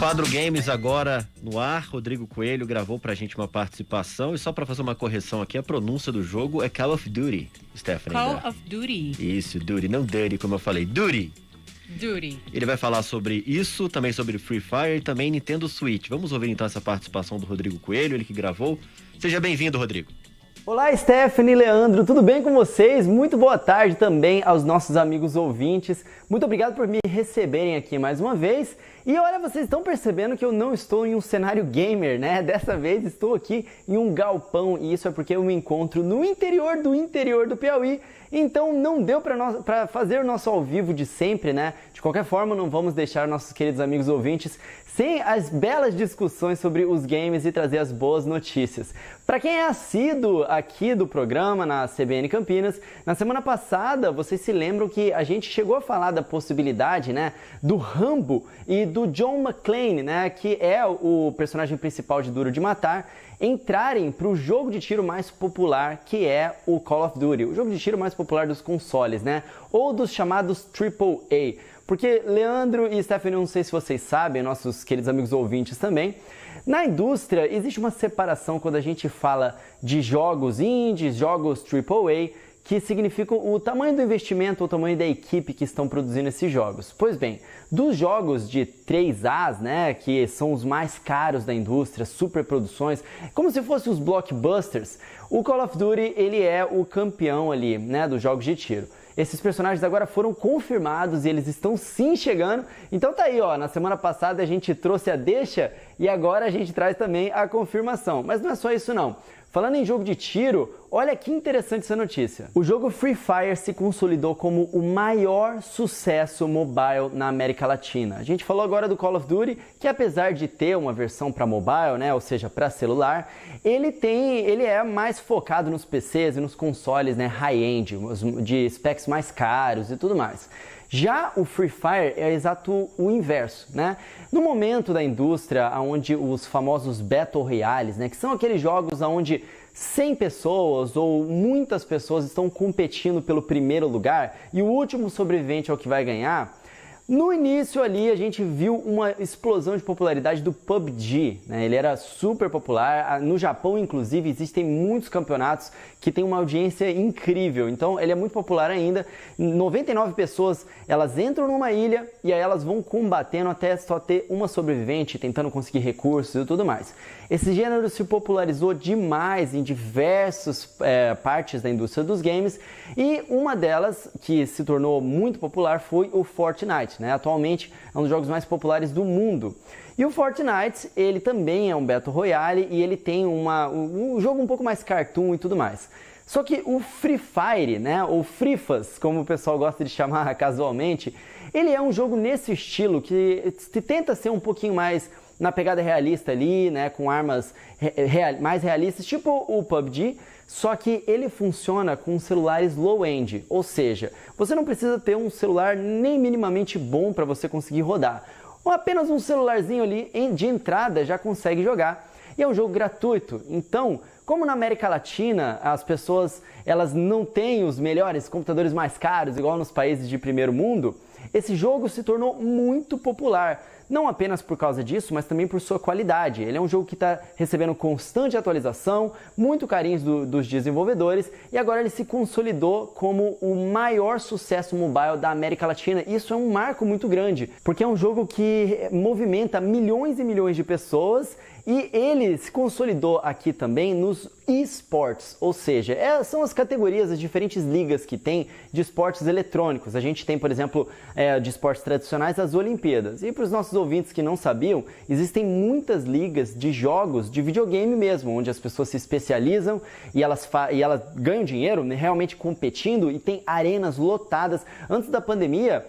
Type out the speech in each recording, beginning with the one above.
Quadro Games agora no ar. Rodrigo Coelho gravou pra gente uma participação. E só pra fazer uma correção aqui, a pronúncia do jogo é Call of Duty, Stephanie. Call of Duty. Isso, Duty, não Dirty, como eu falei. Duty. Ele vai falar sobre isso, também sobre Free Fire e também Nintendo Switch. Vamos ouvir então essa participação do Rodrigo Coelho, ele que gravou. Seja bem-vindo, Rodrigo. Olá, Stephanie e Leandro, tudo bem com vocês? Muito boa tarde também aos nossos amigos ouvintes. Muito obrigado por me receberem aqui mais uma vez. E olha, vocês estão percebendo que eu não estou em um cenário gamer, né? Dessa vez estou aqui em um galpão e isso é porque eu me encontro no interior do Piauí. Então não deu para fazer o nosso ao vivo de sempre, né? De qualquer forma, não vamos deixar nossos queridos amigos ouvintes sem as belas discussões sobre os games e trazer as boas notícias. Para quem é assíduo aqui do programa na CBN Campinas, na semana passada vocês se lembram que a gente chegou a falar da possibilidade, né, do Rambo e do John McClane, né, que é o personagem principal de Duro de Matar, entrarem para o jogo de tiro mais popular, que é o Call of Duty, o jogo de tiro mais popular dos consoles, né, ou dos chamados AAA. Porque, Leandro e Stephanie, não sei se vocês sabem, nossos queridos amigos ouvintes também, na indústria existe uma separação quando a gente fala de jogos indies, jogos AAA, que significam o tamanho do investimento, o tamanho da equipe que estão produzindo esses jogos. Pois bem, dos jogos de 3As, né, que são os mais caros da indústria, superproduções, como se fossem os blockbusters, o Call of Duty ele é o campeão ali, né, dos jogos de tiro. Esses personagens agora foram confirmados e eles estão sim chegando. Então tá aí, ó, na semana passada a gente trouxe a deixa e agora a gente traz também a confirmação. Mas não é só isso não. Falando em jogo de tiro, olha que interessante essa notícia. O jogo Free Fire se consolidou como o maior sucesso mobile na América Latina. A gente falou agora do Call of Duty, que apesar de ter uma versão para mobile, né, ou seja, para celular, ele é mais focado nos PCs e nos consoles, né, high-end, de specs mais caros e tudo mais. Já o Free Fire é exato o inverso, né? No momento da indústria onde os famosos Battle Royales, né, que são aqueles jogos onde 100 pessoas ou muitas pessoas estão competindo pelo primeiro lugar e o último sobrevivente é o que vai ganhar, no início ali a gente viu uma explosão de popularidade do PUBG, né? Ele era super popular, no Japão inclusive existem muitos campeonatos que têm uma audiência incrível, então ele é muito popular ainda. 99 pessoas, elas entram numa ilha e aí elas vão combatendo até só ter uma sobrevivente, tentando conseguir recursos e tudo mais. Esse gênero se popularizou demais em diversas partes da indústria dos games e uma delas que se tornou muito popular foi o Fortnite, né? Atualmente é um dos jogos mais populares do mundo. E o Fortnite, ele também é um Battle Royale e ele tem um jogo um pouco mais cartoon e tudo mais. Só que o Free Fire, né, ou Frifas, como o pessoal gosta de chamar casualmente, ele é um jogo nesse estilo que tenta ser um pouquinho mais na pegada realista ali, né, com armas mais realistas, tipo o PUBG, só que ele funciona com celulares low-end, ou seja, você não precisa ter um celular nem minimamente bom para você conseguir rodar. Ou apenas um celularzinho ali de entrada já consegue jogar. E é um jogo gratuito, então, como na América Latina as pessoas elas não têm os melhores computadores mais caros, igual nos países de primeiro mundo, esse jogo se tornou muito popular. Não apenas por causa disso, mas também por sua qualidade. Ele é um jogo que está recebendo constante atualização, muito carinho dos desenvolvedores e agora ele se consolidou como o maior sucesso mobile da América Latina. Isso é um marco muito grande, porque é um jogo que movimenta milhões e milhões de pessoas e ele se consolidou aqui também nos eSports, ou seja, são as categorias, as diferentes ligas que tem de esportes eletrônicos. A gente tem, por exemplo, de esportes tradicionais, as Olimpíadas. E para os nossos ouvintes que não sabiam, existem muitas ligas de jogos de videogame mesmo, onde as pessoas se especializam e elas ganham dinheiro, né, realmente competindo, e tem arenas lotadas. Antes da pandemia,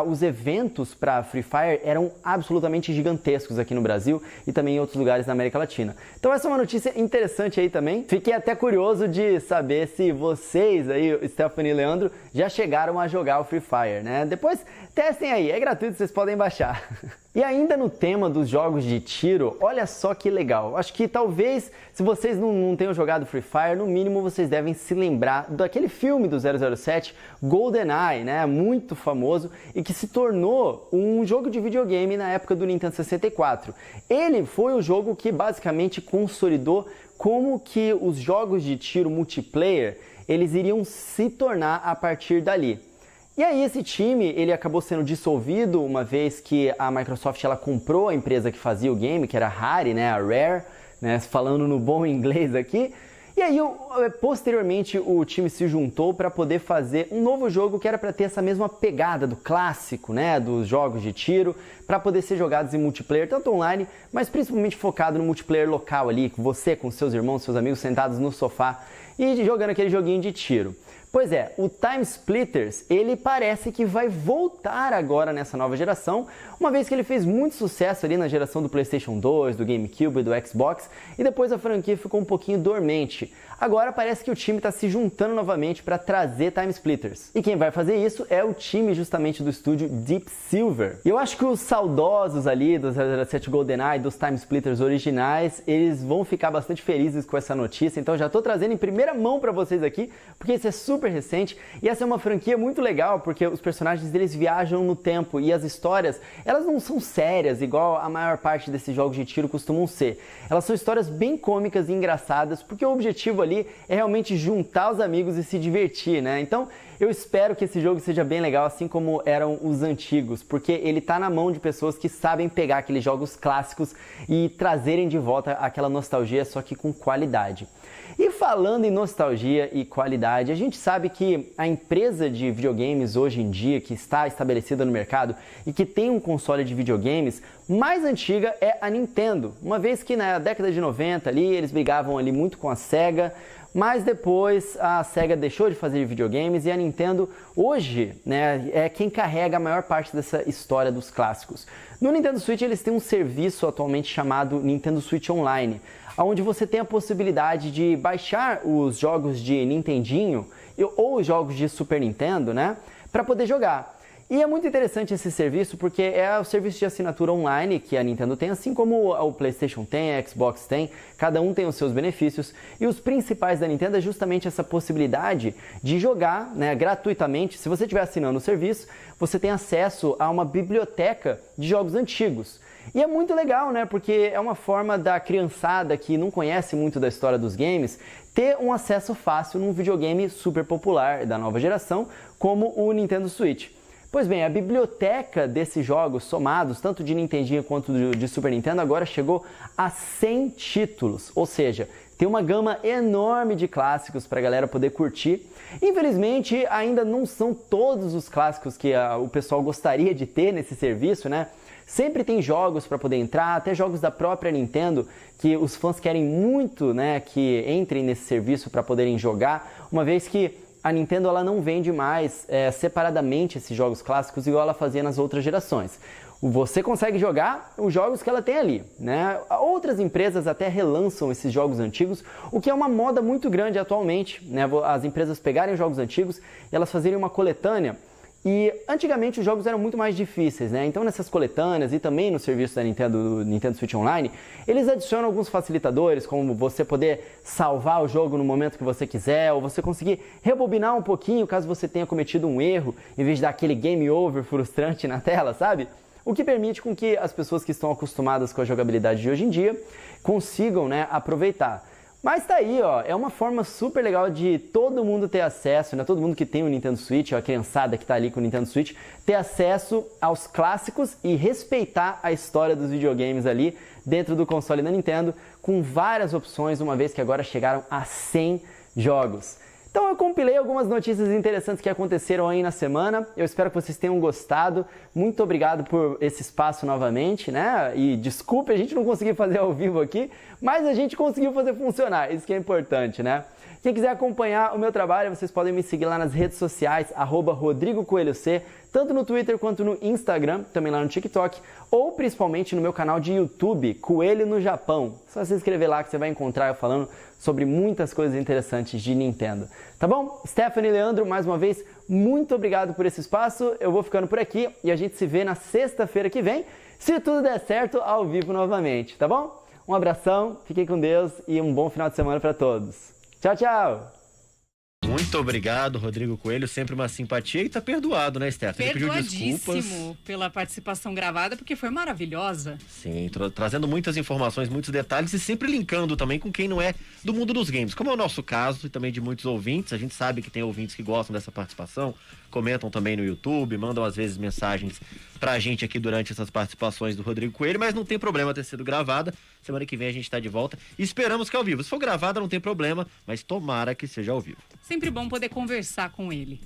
os eventos para Free Fire eram absolutamente gigantescos aqui no Brasil e também em outros lugares na América Latina. Então essa é uma notícia interessante aí também. Fiquei até curioso de saber se vocês aí, Stephanie e Leandro, já chegaram a jogar o Free Fire, né? Depois testem aí, é gratuito, vocês podem baixar. E ainda no tema dos jogos de tiro, olha só que legal. Acho que talvez, se vocês não tenham jogado Free Fire, no mínimo vocês devem se lembrar daquele filme do 007, GoldenEye, né? Muito famoso. e que se tornou um jogo de videogame na época do Nintendo 64. Ele foi o jogo que basicamente consolidou como que os jogos de tiro multiplayer eles iriam se tornar a partir dali. E aí esse time ele acabou sendo dissolvido uma vez que a Microsoft ela comprou a empresa que fazia o game, que era a Rare, né, a Rare, né, falando no bom inglês aqui. E aí, posteriormente, o time se juntou para poder fazer um novo jogo que era para ter essa mesma pegada do clássico, né, dos jogos de tiro, para poder ser jogados em multiplayer, tanto online, mas principalmente focado no multiplayer local ali, com você, com seus irmãos, seus amigos sentados no sofá e jogando aquele joguinho de tiro. Pois é, o Time Splitters, ele parece que vai voltar agora nessa nova geração, uma vez que ele fez muito sucesso ali na geração do PlayStation 2, do GameCube e do Xbox, e depois a franquia ficou um pouquinho dormente. Agora parece que o time está se juntando novamente para trazer Time Splitters. E quem vai fazer isso é o time justamente do estúdio Deep Silver. E eu acho que os saudosos ali do 007 GoldenEye, dos Time Splitters originais, eles vão ficar bastante felizes com essa notícia, então já estou trazendo em primeira mão para vocês aqui, porque isso é super recente e essa é uma franquia muito legal porque os personagens eles viajam no tempo e as histórias elas não são sérias igual a maior parte desses jogos de tiro costumam ser. Elas são histórias bem cômicas e engraçadas porque o objetivo ali é realmente juntar os amigos e se divertir, né? Então eu espero que esse jogo seja bem legal assim como eram os antigos, porque ele tá na mão de pessoas que sabem pegar aqueles jogos clássicos e trazerem de volta aquela nostalgia só que com qualidade. E falando em nostalgia e qualidade, a gente sabe que a empresa de videogames hoje em dia, que está estabelecida no mercado e que tem um console de videogames mais antiga é a Nintendo. Uma vez que na década de 90 ali, eles brigavam ali muito com a Sega, mas depois a Sega deixou de fazer videogames e a Nintendo hoje, né, é quem carrega a maior parte dessa história dos clássicos. No Nintendo Switch eles têm um serviço atualmente chamado Nintendo Switch Online, onde você tem a possibilidade de baixar os jogos de Nintendinho ou os jogos de Super Nintendo, né, para poder jogar. E é muito interessante esse serviço porque é o serviço de assinatura online que a Nintendo tem, assim como o PlayStation tem, a Xbox tem, cada um tem os seus benefícios. E os principais da Nintendo é justamente essa possibilidade de jogar, né, gratuitamente. Se você estiver assinando o serviço, você tem acesso a uma biblioteca de jogos antigos. E é muito legal, né? Porque é uma forma da criançada que não conhece muito da história dos games ter um acesso fácil num videogame super popular da nova geração, como o Nintendo Switch. Pois bem, a biblioteca desses jogos somados, tanto de Nintendinho quanto de Super Nintendo, agora chegou a 100 títulos, ou seja, tem uma gama enorme de clássicos para a galera poder curtir. Infelizmente, ainda não são todos os clássicos que o pessoal gostaria de ter nesse serviço, né? Sempre tem jogos para poder entrar, até jogos da própria Nintendo, que os fãs querem muito, né, que entrem nesse serviço para poderem jogar, uma vez que a Nintendo ela não vende mais separadamente esses jogos clássicos igual ela fazia nas outras gerações. Você consegue jogar os jogos que ela tem ali, né? Outras empresas até relançam esses jogos antigos, o que é uma moda muito grande atualmente, né? As empresas pegarem os jogos antigos e elas fazerem uma coletânea. E antigamente os jogos eram muito mais difíceis, né? Então nessas coletâneas e também no serviço da Nintendo Switch Online, eles adicionam alguns facilitadores, como você poder salvar o jogo no momento que você quiser, ou você conseguir rebobinar um pouquinho caso você tenha cometido um erro, em vez de dar aquele game over frustrante na tela, sabe? O que permite com que as pessoas que estão acostumadas com a jogabilidade de hoje em dia consigam, né, aproveitar. Mas tá aí, ó, é uma forma super legal de todo mundo ter acesso, né? Todo mundo que tem o Nintendo Switch, a criançada que tá ali com o Nintendo Switch, ter acesso aos clássicos e respeitar a história dos videogames ali dentro do console da Nintendo, com várias opções, uma vez que agora chegaram a 100 jogos. Então eu compilei algumas notícias interessantes que aconteceram aí na semana, eu espero que vocês tenham gostado, muito obrigado por esse espaço novamente, né? E desculpe a gente não conseguir fazer ao vivo aqui, mas a gente conseguiu fazer funcionar, isso que é importante, né? Quem quiser acompanhar o meu trabalho, vocês podem me seguir lá nas redes sociais, @RodrigoCoelhoC, tanto no Twitter quanto no Instagram, também lá no TikTok, ou principalmente no meu canal de YouTube, Coelho no Japão. Só se inscrever lá que você vai encontrar eu falando sobre muitas coisas interessantes de Nintendo. Tá bom? Stephanie e Leandro, mais uma vez, muito obrigado por esse espaço. Eu vou ficando por aqui e a gente se vê na sexta-feira que vem, se tudo der certo, ao vivo novamente, tá bom? Um abração, fiquem com Deus e um bom final de semana para todos. Tchau, tchau! Muito obrigado, Rodrigo Coelho, sempre uma simpatia e tá perdoado, né, Stephanie? Ele pediu desculpas pela participação gravada, porque foi maravilhosa. Sim, trazendo muitas informações, muitos detalhes e sempre linkando também com quem não é do mundo dos games, como é o nosso caso e também de muitos ouvintes. A gente sabe que tem ouvintes que gostam dessa participação, comentam também no YouTube, mandam às vezes mensagens pra gente aqui durante essas participações do Rodrigo Coelho, mas não tem problema ter sido gravada. Semana que vem a gente tá de volta e esperamos que ao vivo. Se for gravada não tem problema, mas tomara que seja ao vivo. Sempre bom poder conversar com ele.